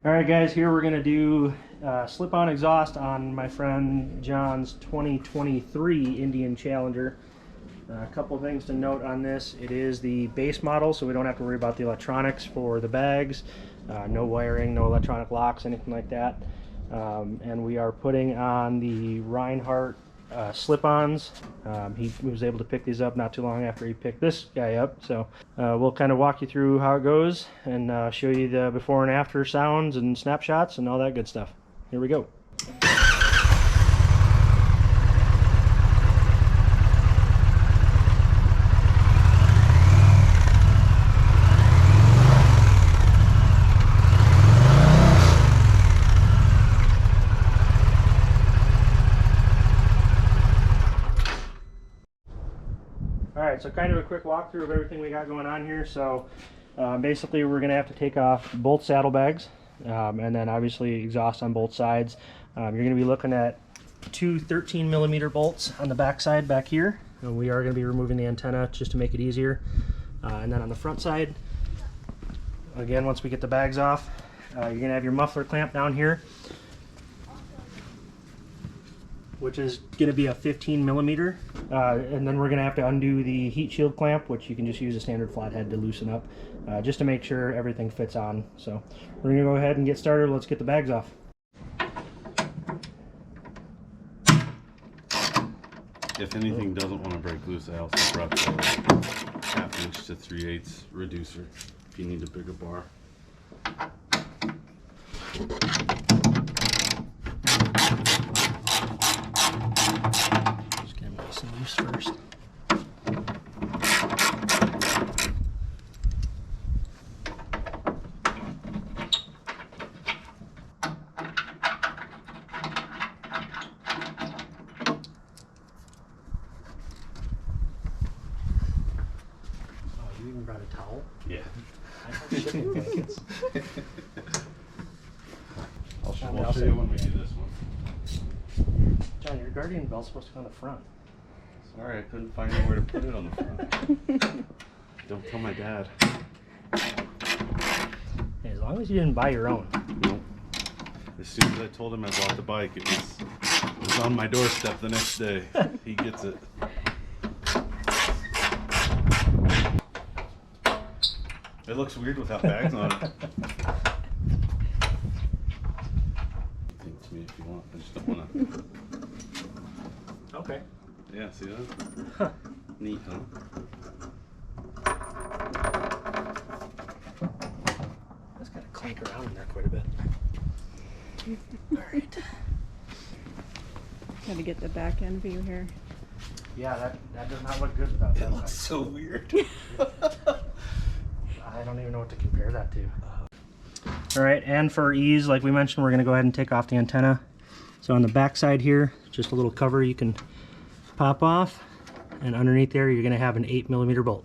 All right, guys, here we're going to do slip-on exhaust on my friend John's 2023 Indian Challenger. A couple of things to note on this. It is the base model, so we don't have to worry about the electronics for the bags. No wiring, no electronic locks, anything like that. And we are putting on the Rinehart slip-ons. He was able to pick these up not too long after he picked this guy up, so we'll kind of walk you through how it goes and show you the before and after sounds and snapshots and all that good stuff. Here we go. Alright, so kind of a quick walkthrough of everything we got going on here. So basically we're going to have to take off both saddlebags and then obviously exhaust on both sides. You're going to be looking at two 13mm bolts on the back side back here. And we are going to be removing the antenna just to make it easier. And then on the front side, again, once we get the bags off, you're going to have your muffler clamp down here, which is going to be a 15mm, and then we're going to have to undo the heat shield clamp, which you can just use a standard flathead to loosen up, just to make sure everything fits on. So we're going to go ahead and get started. Let's get the bags off. If anything doesn't want to break loose, I also brought the 1/2 inch to 3/8 reducer if you need a bigger bar. Just get them nice and loose first. You even brought a towel? Yeah. I'll show you when we do this one. John, your Guardian belt's supposed to go on the front. Sorry, I couldn't find anywhere to put it on the front. Don't tell my dad. Hey, as long as you didn't buy your own. Nope. As soon as I told him I bought the bike, it was on my doorstep the next day. He gets it. It looks weird without bags on it. Think to me if you want. I just don't want to. Okay. Yeah, see that? Huh. Neat, huh? That's got to clank around in there quite a bit. Alright. Gotta get the back end view here. Yeah, that does not look good without that. It looks so weird. I don't even know what to compare that to. Alright, and for ease, like we mentioned, we're going to go ahead and take off the antenna. So on the back side here, just a little cover you can pop off, and underneath there you're going to have an 8mm bolt.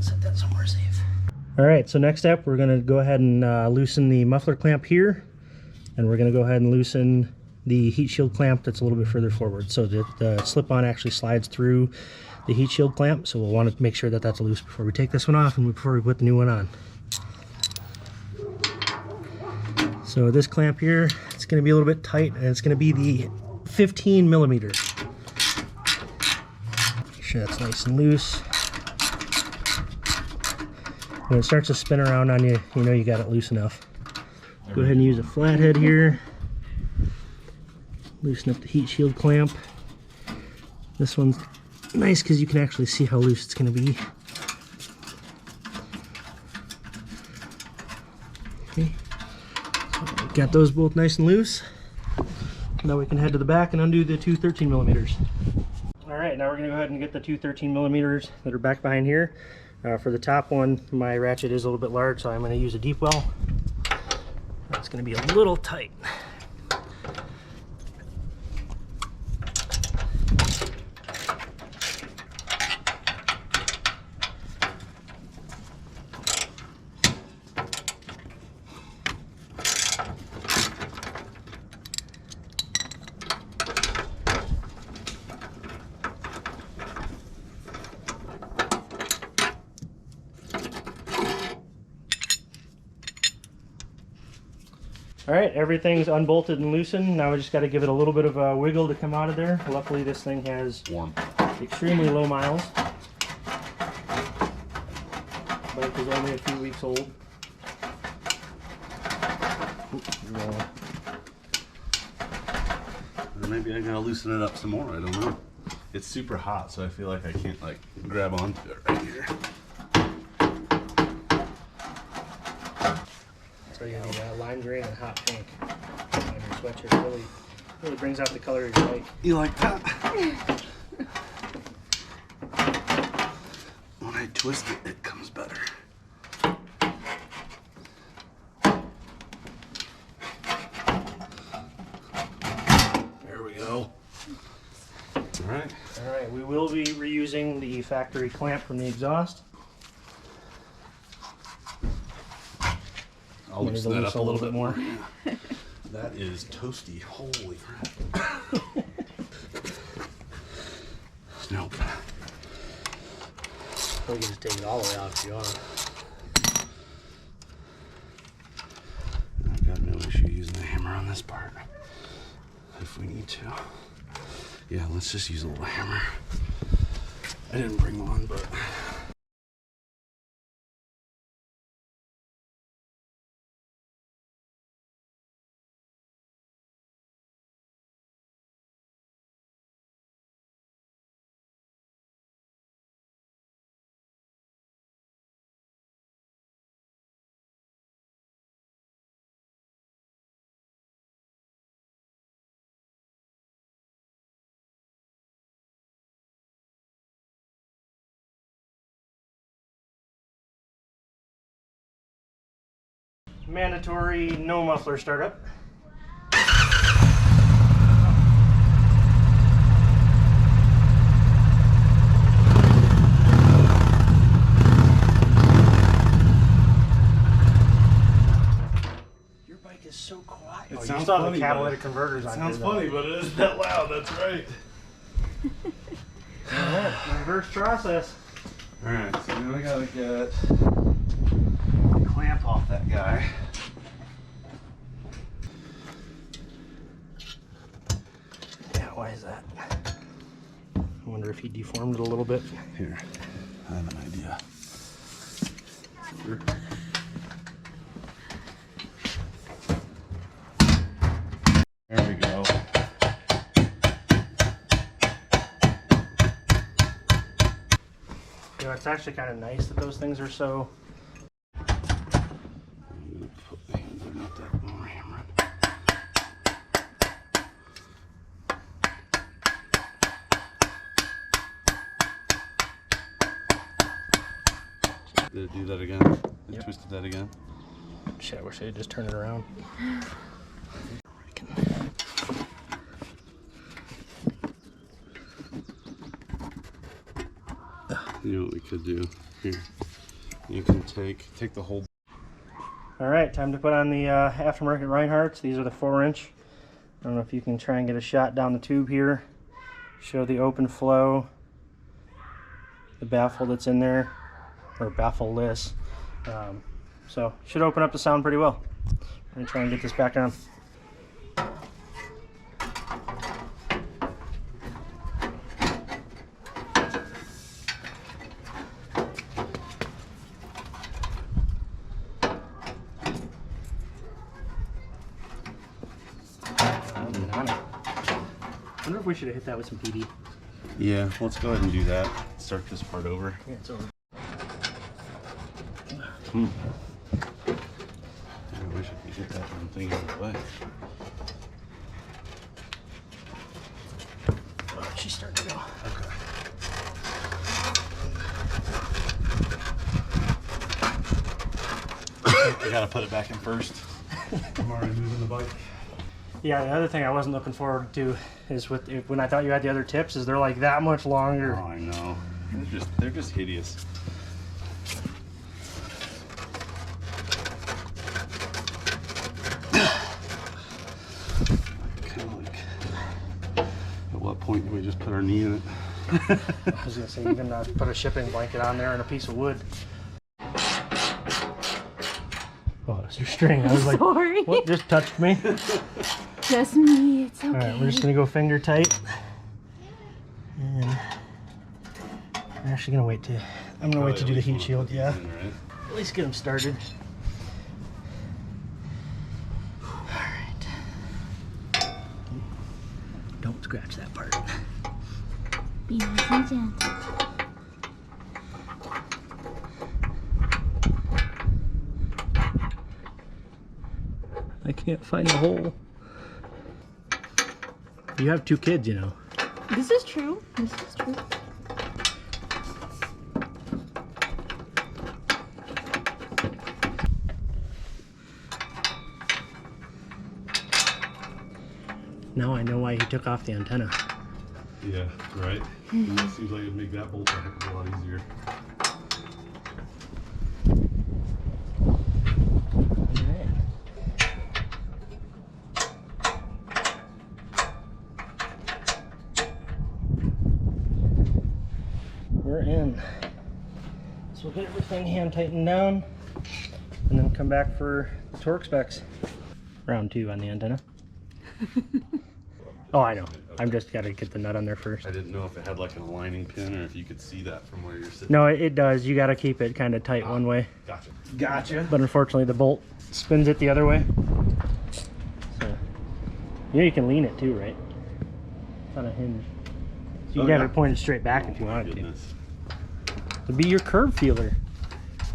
Set that somewhere safe. Alright, so next up we're going to go ahead and loosen the muffler clamp here, and we're going to go ahead and loosen the heat shield clamp that's a little bit further forward so that the slip-on actually slides through the heat shield clamp. So we'll want to make sure that that's loose before we take this one off and before we put the new one on. So this clamp here, it's going to be a little bit tight, and it's going to be the 15mm. Make sure that's nice and loose. When it starts to spin around on you, you know you got it loose enough. Go ahead and use a flathead here. Loosen up the heat shield clamp. This one's nice because you can actually see how loose it's going to be. Okay, so got those both nice and loose. Now we can head to the back and undo the two 13mm. Alright, now we're going to go ahead and get the two 13mm that are back behind here. For the top one, my ratchet is a little bit large, so I'm going to use a deep well. That's going to be a little tight. All right, everything's unbolted and loosened. Now we just got to give it a little bit of a wiggle to come out of there. Luckily, this thing has Warm. extremely low miles. Bike is only a few weeks old. Maybe I gotta loosen it up some more. I don't know. It's super hot, so I feel like I can't like grab onto it right here. So you need lime green and hot pink on your sweatshirt. Really brings out the color of your bike. You like that? When I twist it, it comes better. There we go. All right. All right, we will be reusing the factory clamp from the exhaust. I'll loosen that up a little bit more. Yeah. That is toasty. Holy crap. Nope. We can just take it all the way out if you want. I've got no issue using a hammer on this part if we need to. Yeah, let's just use a little hammer. I didn't bring one, but Mandatory no muffler startup. Your bike is so quiet. It You sounds still have funny, the but catalytic converters on sounds here, though. funny, but it isn't that loud. That's right. All right, reverse process. All right, so now I gotta get the clamp off that guy. Yeah, why is that? I wonder if he deformed it a little bit. Here, I have an idea. There we go. You know, it's actually kind of nice that those things are so. I'm gonna put the hand underneath that more hammer. Did it do that again? It Yep. twisted that again? Shit, I wish I had just turned it around. You know what we could do? Here. You can take the whole. All right, time to put on the aftermarket Rineharts. These are the 4-inch. I don't know if you can try and get a shot down the tube here. Show the open flow, the baffle that's in there, or baffle-less. So should open up the sound pretty well. I'm gonna try and get this back on. I wonder if we should have hit that with some PD. Yeah, let's go ahead and do that. Start this part over. Yeah, it's over. I wish I could get that one thing out of the way. Oh, she's starting to go. Okay. I gotta put it back in first. I'm already moving the bike. Yeah, the other thing I wasn't looking forward to is when I thought you had the other tips, is they're like that much longer. Oh, I know. They're just hideous. Kind of like, at what point do we just put our knee in it? I was gonna say, you can put a shipping blanket on there and a piece of wood. Oh, it's your string. I was like, Sorry. what just touched me? Just me. It's okay. All right, we're just gonna go finger tight. And I'm actually gonna wait to. I'm gonna wait to do the heat shield. Yeah. At least get them started. All right. Don't scratch that part. Be nice and gentle. I can't find the hole. You have 2 kids, you know. This is true. This is true. Now I know why he took off the antenna. Yeah, right? It seems like it'd make that bolt a heck of a lot easier. We're in. So we'll get everything hand tightened down and then come back for the torque specs. Round 2 on the antenna. Oh, I know. I'm just gotta get the nut on there first. I didn't know if it had like an aligning pin or if you could see that from where you're sitting. No, it does. You gotta keep it kind of tight one way. Gotcha. Gotcha. But unfortunately the bolt spins it the other way. So, you can lean it too, right? It's on a hinge. So you can have it pointed straight back if you wanted to. To be your curve feeler.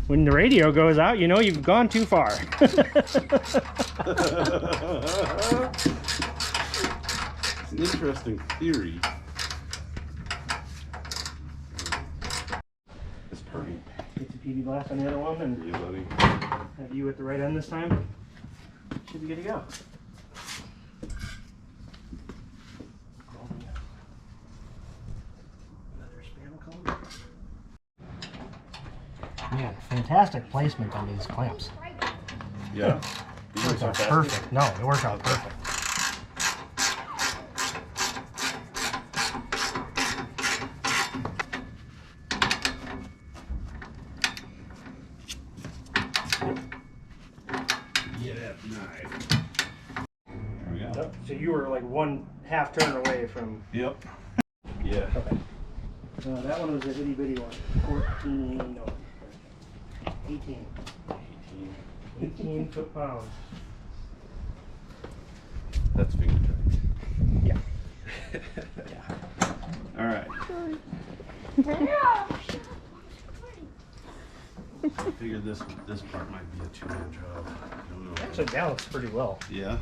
When the radio goes out, you know you've gone too far. It's an interesting theory. It's pretty. Get the PV blast on the other one and Yeah, buddy. have you at the right end this time. Should be good to go. Man, fantastic placement on these clamps. Yeah. It works out perfect. No, it works out perfect. Yeah, nice. There we go. Yep. So you were like 1/2 turn away from. Yep. Yeah. Okay. That one was a itty bitty one. 14, no. 18. 18 foot-pounds. That's finger tight. Yeah. All right. I figured this part might be a 2-man job. I don't know. Actually balanced pretty well. Yeah.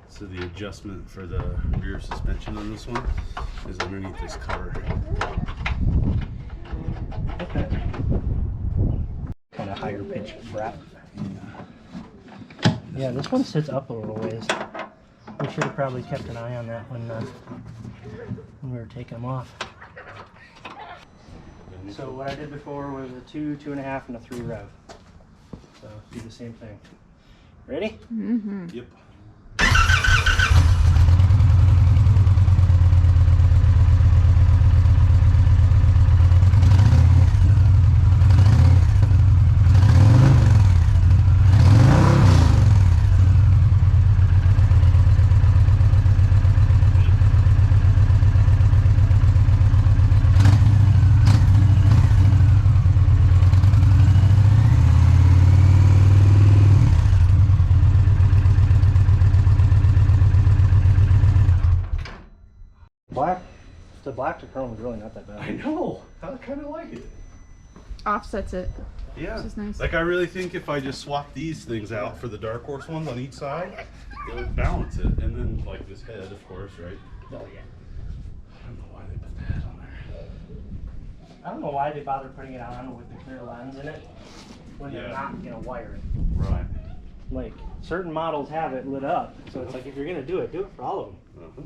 So the adjustment for the rear suspension on this one is underneath this cover. Okay. Kind of higher pitched wrap. Yeah, this one sits up a little ways. We should have probably kept an eye on that when we were taking them off. So what I did before was a 2, 2.5, and a 3 rev. So do the same thing. Ready? Mm-hmm. Yep. The black to chrome is really not that bad. I know. I kind of like it. Offsets it. Yeah. Which is nice. Like I really think if I just swap these things out for the dark horse ones on each side, it would balance it. And then like this head, of course, right? Oh yeah. I don't know why they put the head on there. I don't know why they bother putting it on with the clear lens in it when they're not gonna wire it. Right. Like certain models have it lit up, so it's like if you're gonna do it for all of them. Uh-huh.